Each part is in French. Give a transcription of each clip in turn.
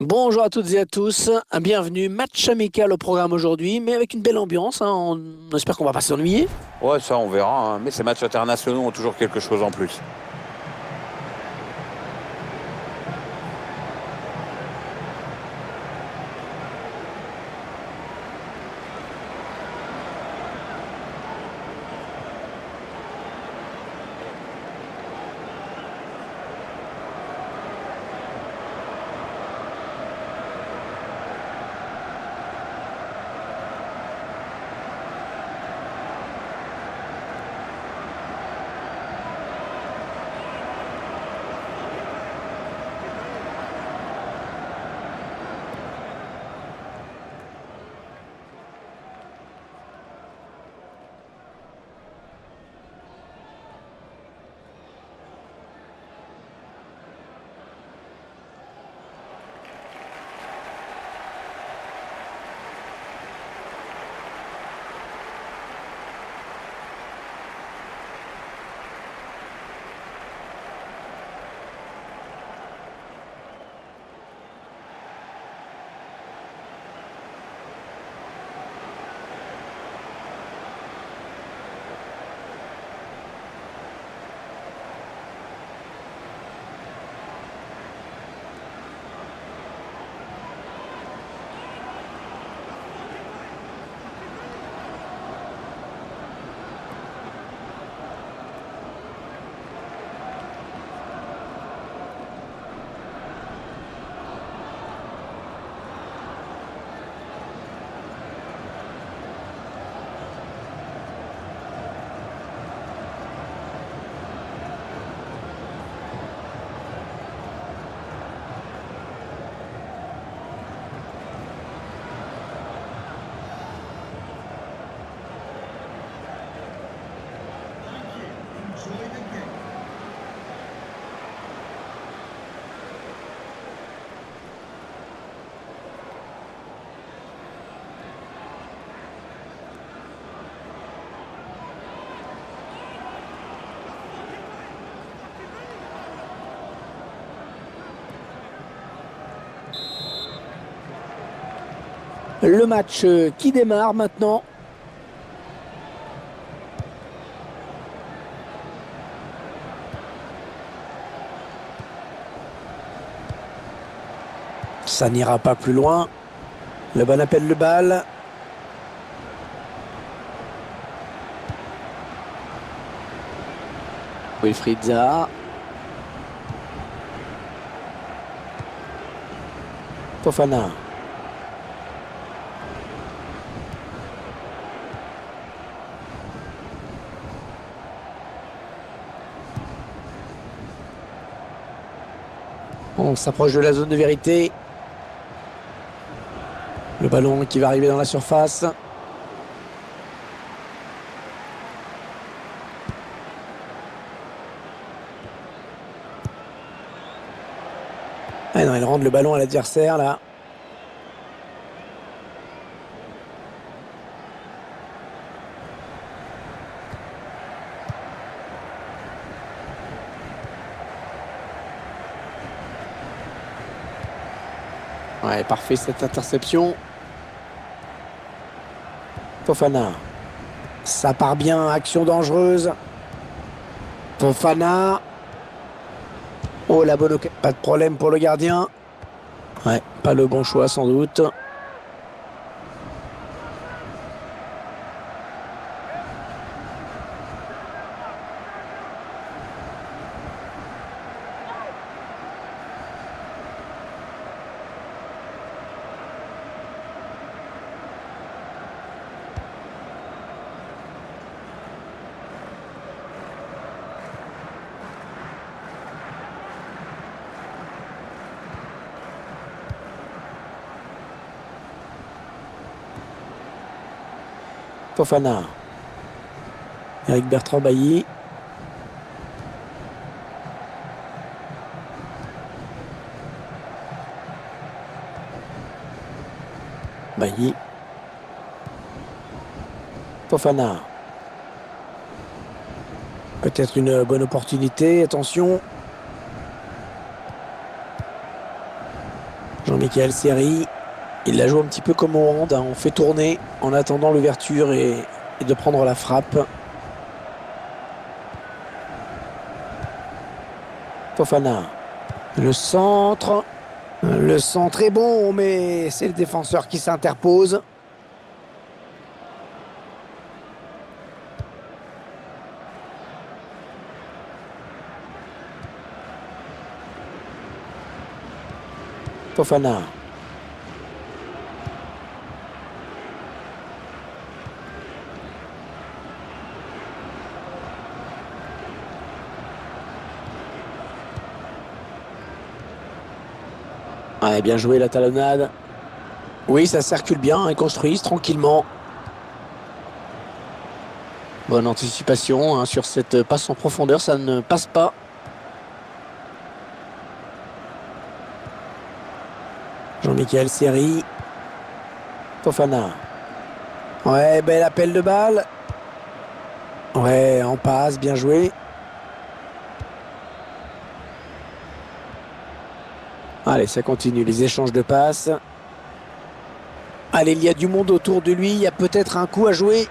Bonjour à toutes et à tous, bienvenue, match amical au programme aujourd'hui, mais avec une belle ambiance, hein. On espère qu'on va pas s'ennuyer. Ouais, ça on verra, hein. Mais ces matchs internationaux ont toujours quelque chose en plus. Le match qui démarre maintenant. Ça n'ira pas plus loin. Le bon appelle le bal. Wilfried Zaha. Fofana. On s'approche de la zone de vérité. Le ballon qui va arriver dans la surface. Ah non, il rend le ballon à l'adversaire là. Ouais, parfait cette interception. Fofana. Ça part bien, action dangereuse. Fofana. Oh, la bonne pas de problème pour le gardien. Ouais, pas le bon choix sans doute. Fofana. Avec Bertrand Bailly. Bailly. Fofana. Peut-être une bonne opportunité. Attention. Jean-Michel Seri, il la joue un petit peu comme au hand, hein. On fait tourner en attendant l'ouverture et de prendre la frappe. Fofana, le centre est bon, mais c'est le défenseur qui s'interpose. Fofana. Ouais, bien joué la talonnade. Oui, ça circule bien, ils construisent tranquillement. Bonne anticipation hein, sur cette passe en profondeur, ça ne passe pas. Jean-Michel Seri. Fofana. Ouais, bel appel de balle. Ouais, en passe, bien joué. Allez, ça continue, les échanges de passes. Allez, il y a du monde autour de lui, il y a peut-être un coup à jouer.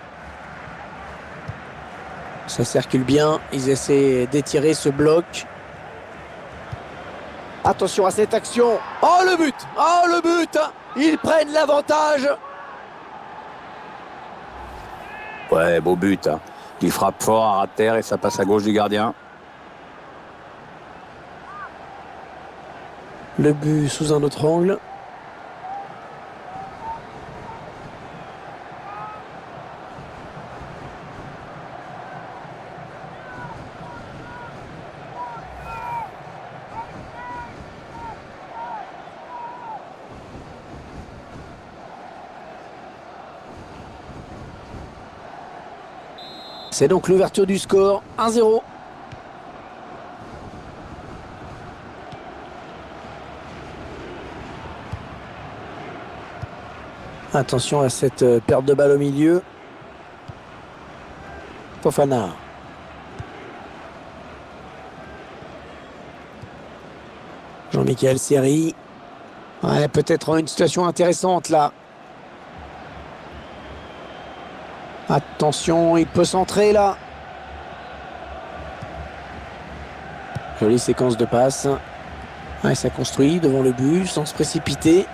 Ça circule bien, ils essaient d'étirer ce bloc. Attention à cette action. Oh le but! Oh le but! Ils prennent l'avantage. Ouais, beau but. Hein. Il frappe fort à ras de terre et ça passe à gauche du gardien. Le but sous un autre angle. C'est donc l'ouverture du score, 1-0. Attention à cette perte de balle au milieu. Fofana. Jean-Michel Seri. Ouais, peut-être une situation intéressante là. Attention, il peut centrer là. Jolie séquence de passes. Ouais, ça construit devant le but sans se précipiter.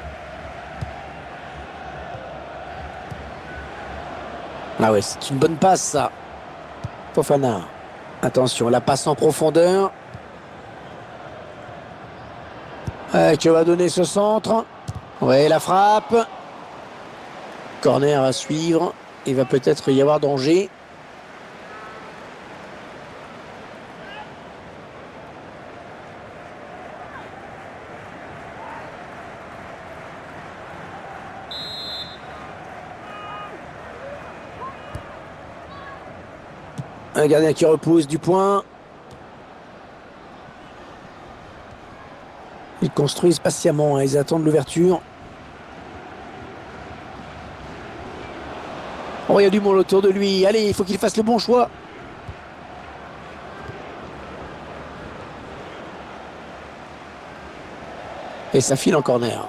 Ah ouais, c'est une bonne passe ça. Fofana. Attention, la passe en profondeur. Ouais, que va donner ce centre? Ouais, la frappe. Corner à suivre. Il va peut-être y avoir danger. Un gardien qui repousse du point. Ils construisent patiemment, hein. Ils attendent l'ouverture. Oh, il y a du monde autour de lui. Allez, il faut qu'il fasse le bon choix. Et ça file en corner.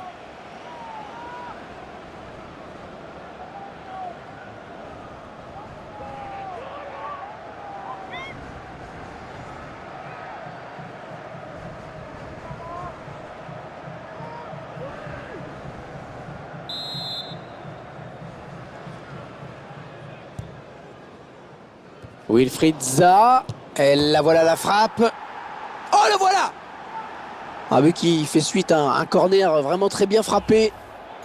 Wilfried Zaha. Et la voilà la frappe. Oh, le voilà! Un but qui fait suite à un corner vraiment très bien frappé.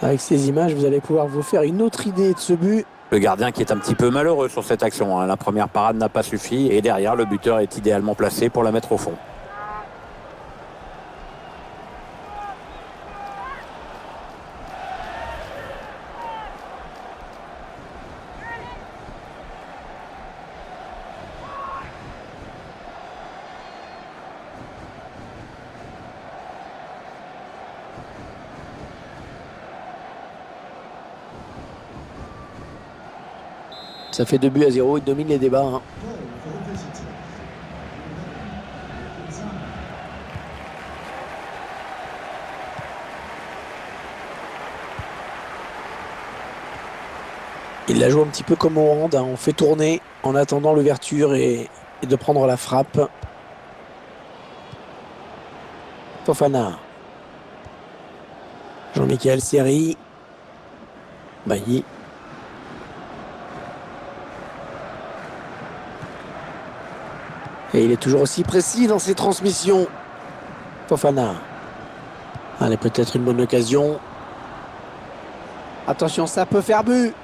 Avec ces images, vous allez pouvoir vous faire une autre idée de ce but. Le gardien qui est un petit peu malheureux sur cette action. Hein. La première parade n'a pas suffi et derrière, le buteur est idéalement placé pour la mettre au fond. Ça fait 2-0, il domine les débats. Hein. Il la joue un petit peu comme au hand, hein. On fait tourner en attendant l'ouverture et de prendre la frappe. Fofana. Jean-Michel Seri. Bailly. Et il est toujours aussi précis dans ses transmissions. Fofana. Allez, peut-être une bonne occasion. Attention, ça peut faire but.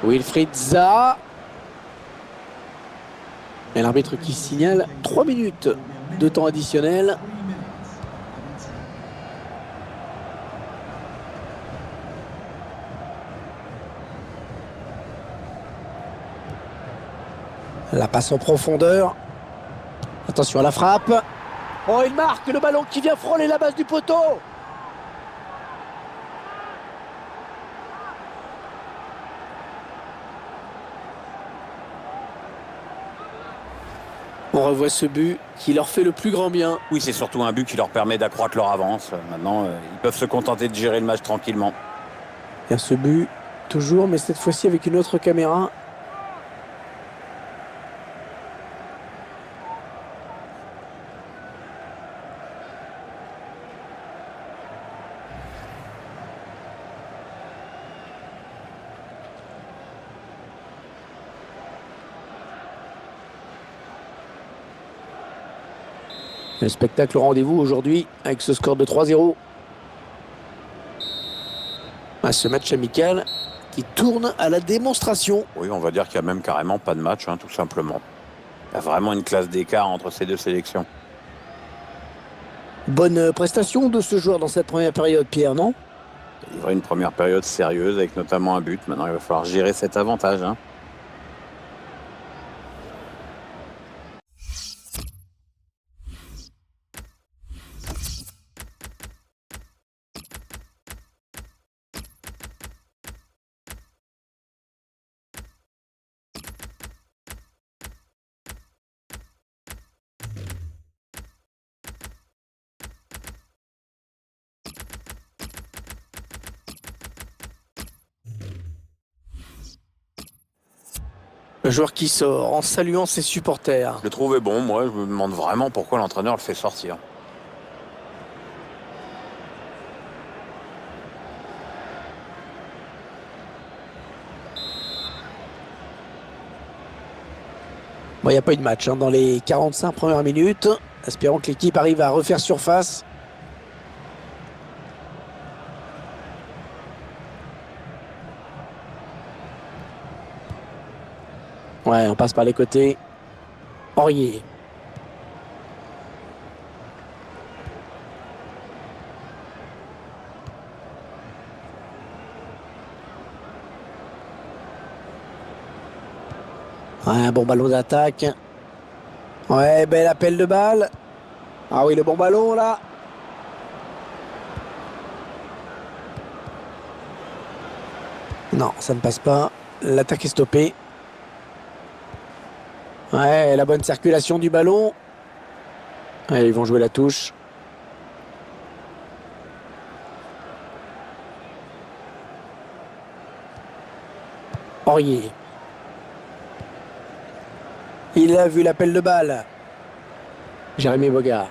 Wilfried Zaha. Et l'arbitre qui signale 3 minutes de temps additionnel. La passe en profondeur. Attention à la frappe. Oh, il marque le ballon qui vient frôler la base du poteau. On revoit ce but qui leur fait le plus grand bien. Oui, c'est surtout un but qui leur permet d'accroître leur avance. Maintenant, ils peuvent se contenter de gérer le match tranquillement. Il y a ce but, toujours, mais cette fois-ci avec une autre caméra. Le spectacle au rendez-vous aujourd'hui avec ce score de 3-0. Ce match amical qui tourne à la démonstration. Oui, on va dire qu'il n'y a même carrément pas de match, hein, tout simplement. Il y a vraiment une classe d'écart entre ces deux sélections. Bonne prestation de ce joueur dans cette première période, Pierre, non? Il a livré une première période sérieuse avec notamment un but. Maintenant, il va falloir gérer cet avantage, hein. Le joueur qui sort en saluant ses supporters. Je le trouvais bon, moi. Je me demande vraiment pourquoi l'entraîneur le fait sortir. Bon, il n'y a pas eu de match dans les 45 premières minutes. Espérons que l'équipe arrive à refaire surface. Ouais, on passe par les côtés. Aurier. Ouais, un bon ballon d'attaque. Ouais, bel appel de balle. Ah oui, le bon ballon là. Non, ça ne passe pas. L'attaque est stoppée. Ouais, la bonne circulation du ballon. Ouais, ils vont jouer la touche. Aurier. Il a vu l'appel de balle. Jérémy Boga.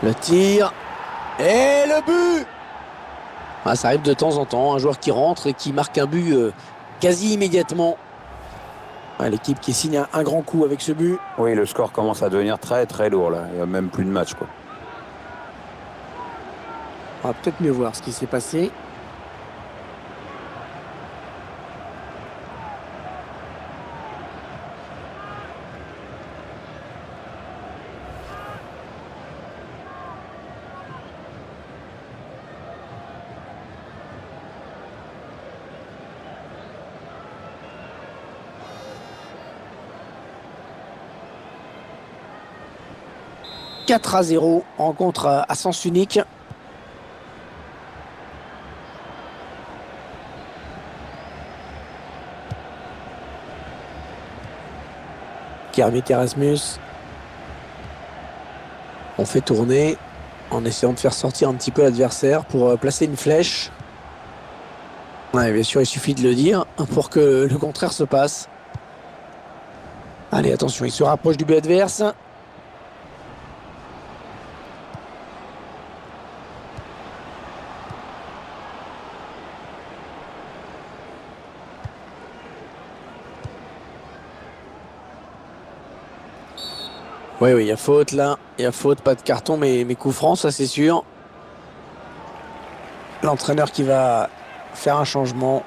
Le tir. Et le but. Ah, ça arrive de temps en temps. Un joueur qui rentre et qui marque un but quasi immédiatement. Ouais, l'équipe qui signe un grand coup avec ce but. Oui, le score commence à devenir très très lourd là. Il n'y a même plus de match, quoi. On va peut-être mieux voir ce qui s'est passé. « 4-0, rencontre à sens unique. Kermit Erasmus. On fait tourner en essayant de faire sortir un petit peu l'adversaire pour placer une flèche. Ouais, bien sûr, il suffit de le dire pour que le contraire se passe. Allez, attention, il se rapproche du but adverse. Oui, il y a faute là. Il y a faute, pas de carton, mais coup franc, ça c'est sûr. L'entraîneur qui va faire un changement.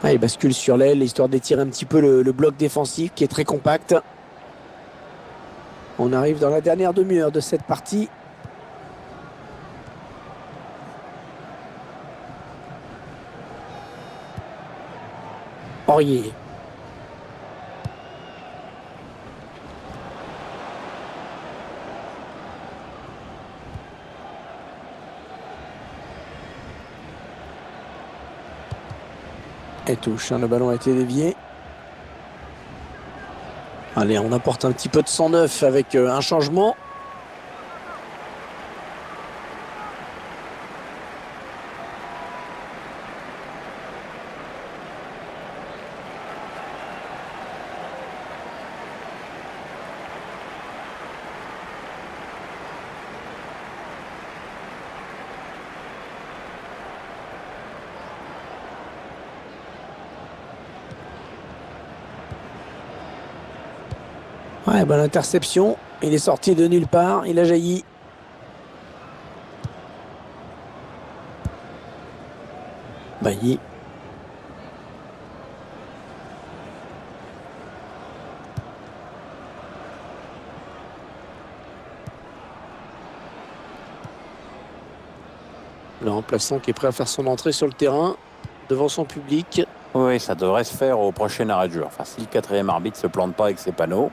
Ah, il bascule sur l'aile, histoire d'étirer un petit peu le bloc défensif qui est très compact. On arrive dans la dernière demi-heure de cette partie. Aurier. Et touche, hein, le ballon a été dévié. Allez, on apporte un petit peu de sang neuf avec un changement. Ouais, bonne interception. Il est sorti de nulle part. Il a jailli. Bailly. Le remplaçant qui est prêt à faire son entrée sur le terrain devant son public. Oui, ça devrait se faire au prochain arrêt de jeu. Enfin, si le quatrième arbitre se plante pas avec ses panneaux.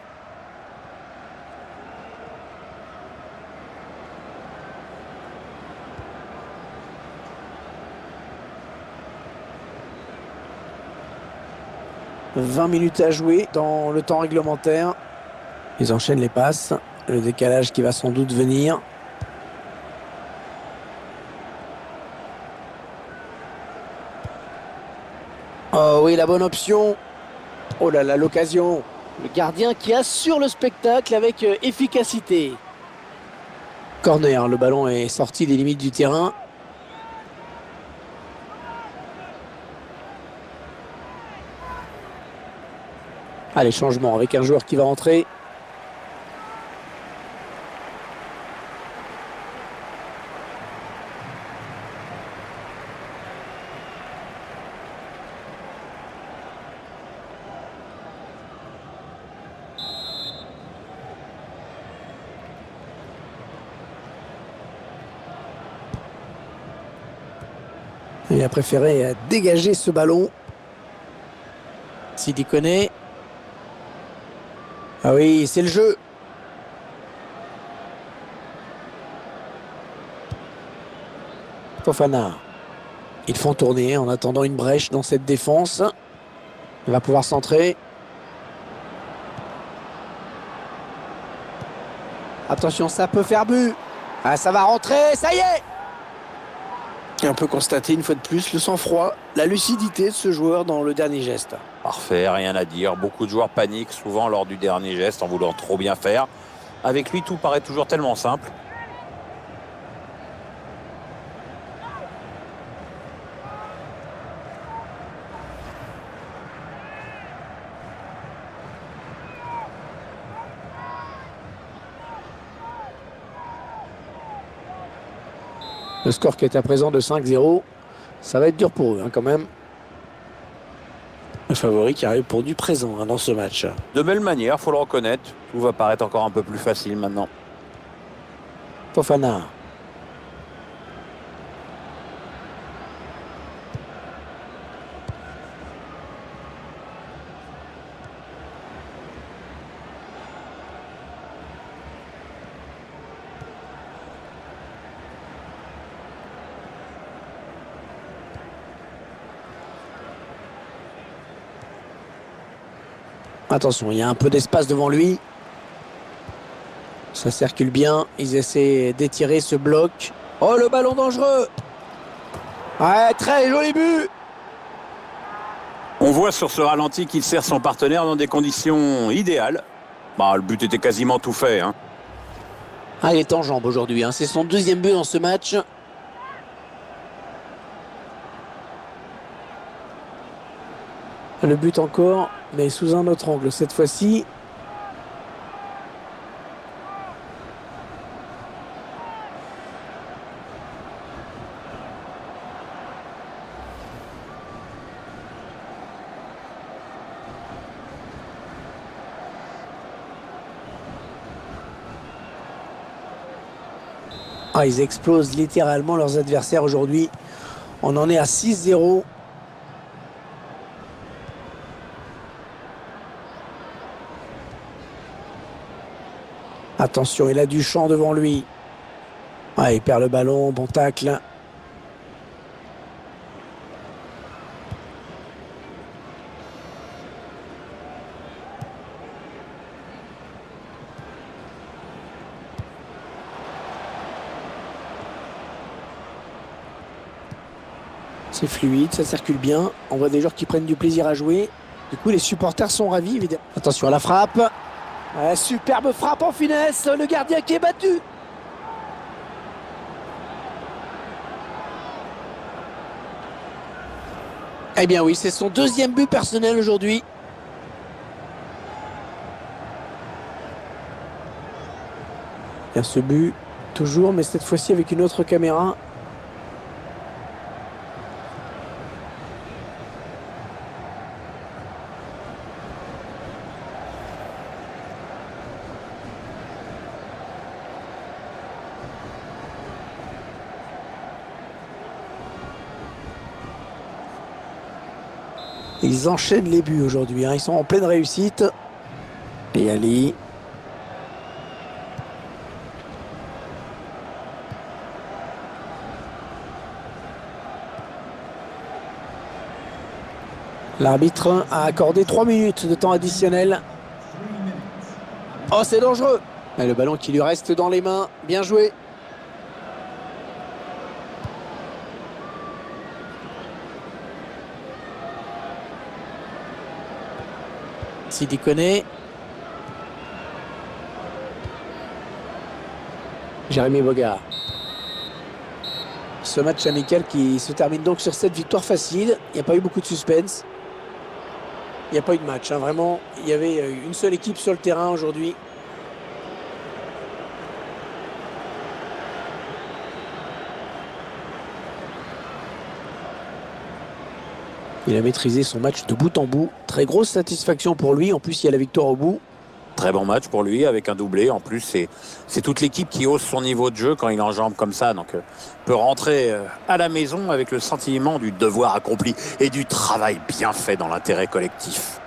« 20 minutes à jouer dans le temps réglementaire. » Ils enchaînent les passes. Le décalage qui va sans doute venir. Oh oui, la bonne option. Oh là là, l'occasion. Le gardien qui assure le spectacle avec efficacité. Corner, le ballon est sorti des limites du terrain. Allez, changement avec un joueur qui va entrer. Il a préféré dégager ce ballon. S'il y connaît. Ah oui, c'est le jeu. Fofana. Ils font tourner en attendant une brèche dans cette défense. Il va pouvoir centrer. Attention, ça peut faire but. Ah, ça va rentrer, ça y est. Et on peut constater une fois de plus le sang-froid, la lucidité de ce joueur dans le dernier geste. Parfait, rien à dire. Beaucoup de joueurs paniquent souvent lors du dernier geste en voulant trop bien faire. Avec lui, tout paraît toujours tellement simple. Le score qui est à présent de 5-0, ça va être dur pour eux quand même. Le favori qui arrive pour du présent dans ce match. De belle manière, faut le reconnaître. Tout va paraître encore un peu plus facile maintenant. Fofana. Attention, il y a un peu d'espace devant lui. Ça circule bien. Ils essaient d'étirer ce bloc. Oh, le ballon dangereux. Ouais, très joli but. On voit sur ce ralenti qu'il sert son partenaire dans des conditions idéales. Bah, le but était quasiment tout fait. Hein. Ah, il est en jambes aujourd'hui. Hein. C'est son deuxième but dans ce match. Le but encore, mais sous un autre angle cette fois-ci. Ah, ils explosent littéralement leurs adversaires aujourd'hui. On en est à 6-0. Attention, il a du champ devant lui. Ah, il perd le ballon, bon tacle. C'est fluide, ça circule bien. On voit des joueurs qui prennent du plaisir à jouer. Du coup, les supporters sont ravis, évidemment. Attention à la frappe. Ouais, superbe frappe en finesse. Le gardien qui est battu. Eh bien oui, c'est son deuxième but personnel aujourd'hui. Il y a ce but, toujours, mais cette fois-ci avec une autre caméra. Ils enchaînent les buts aujourd'hui. Hein. Ils sont en pleine réussite. Et Ali. L'arbitre a accordé 3 minutes de temps additionnel. Oh, c'est dangereux. Et le ballon qui lui reste dans les mains. Bien joué. Sidi Koné. Jérémy Boga. Ce match amical qui se termine donc sur cette victoire facile. Il n'y a pas eu beaucoup de suspense. Il n'y a pas eu de match. Hein. Vraiment, il y avait une seule équipe sur le terrain aujourd'hui. Il a maîtrisé son match de bout en bout. Très grosse satisfaction pour lui. En plus, il y a la victoire au bout. Très bon match pour lui avec un doublé. En plus, c'est toute l'équipe qui hausse son niveau de jeu quand il enjambe comme ça. Donc, peut rentrer à la maison avec le sentiment du devoir accompli et du travail bien fait dans l'intérêt collectif.